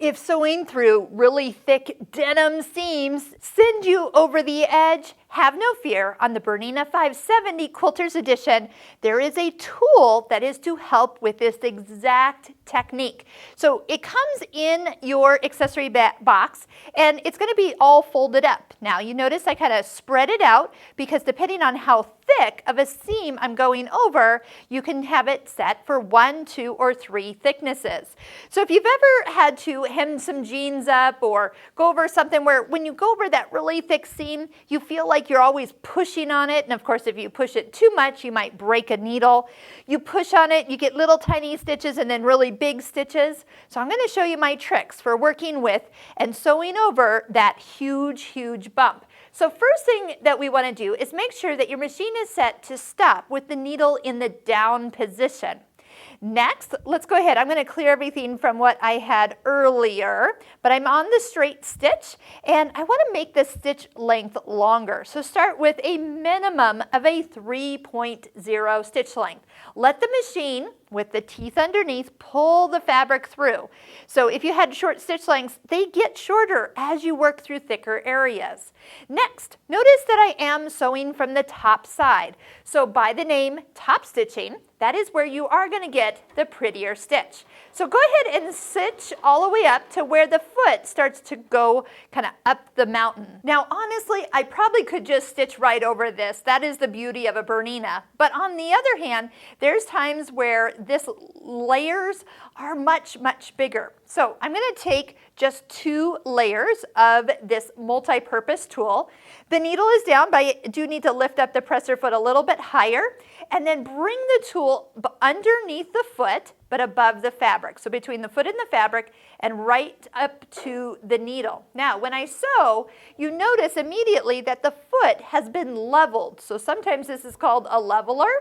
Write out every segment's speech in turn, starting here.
If sewing through really thick denim seams send you over the edge, have no fear. On the Bernina 570 Quilters Edition, there is a tool that is to help with this exact technique. So it comes in your accessory box, and it's going to be all folded up. Now you notice I kind of spread it out because depending on how thick of a seam I'm going over, you can have it set for 1, 2, or 3 thicknesses. So if you've ever had to hem some jeans up or go over something where when you go over that really thick seam, you feel like you're always pushing on it, and of course if you push it too much, you might break a needle. You push on it, you get little tiny stitches and then really big stitches. So I'm going to show you my tricks for working with and sewing over that huge bump. So first thing that we want to do is make sure that your machine is set to stop with the needle in the down position. Next, let's go ahead. I'm going to clear everything from what I had earlier, but I'm on the straight stitch and I want to make the stitch length longer. So start with a minimum of a 3.0 stitch length. Let the machine, with the teeth underneath, pull the fabric through. So if you had short stitch lengths, they get shorter as you work through thicker areas. Next, notice that I am sewing from the top side. So by the name top stitching, that is where you are going to get the prettier stitch. So go ahead and stitch all the way up to where the foot starts to go kind of up the mountain. Now honestly, I probably could just stitch right over this. That is the beauty of a Bernina. But on the other hand, there's times where this layers are much bigger. So I'm going to take just 2 layers of this multi-purpose tool. The needle is down, but I do need to lift up the presser foot a little bit higher and then bring the tool underneath the foot but above the fabric. So between the foot and the fabric and right up to the needle. Now when I sew, you notice immediately that the foot has been leveled. So sometimes this is called a leveler.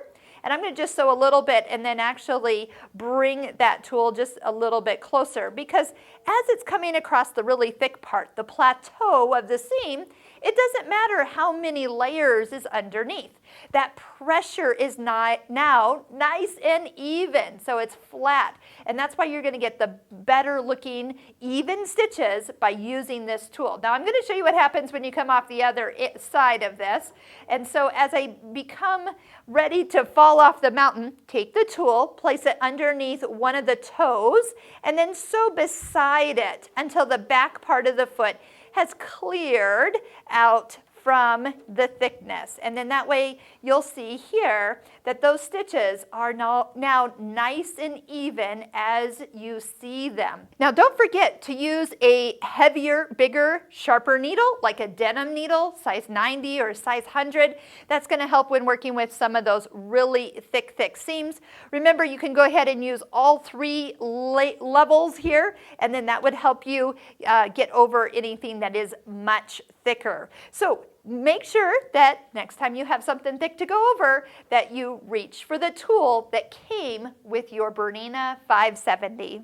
And I'm going to just sew a little bit and then actually bring that tool just a little bit closer, because as it's coming across the really thick part, the plateau of the seam, it doesn't matter how many layers is underneath. That pressure is now nice and even, so it's flat. And that's why you're going to get the better looking even stitches by using this tool. Now I'm going to show you what happens when you come off the other side of this. And so as I become ready to fall off the mountain, take the tool, place it underneath one of the toes, and then sew beside it until the back part of the foot has cleared out from the thickness. And then that way you'll see here that those stitches are now nice and even as you see them. Now don't forget to use a heavier, bigger, sharper needle, like a denim needle, size 90 or size 100. That's going to help when working with some of those really thick seams. Remember, you can go ahead and use all 3 levels here, and then that would help you get over anything that is much thicker. So make sure that next time you have something thick to go over, that you reach for the tool that came with your Bernina 570.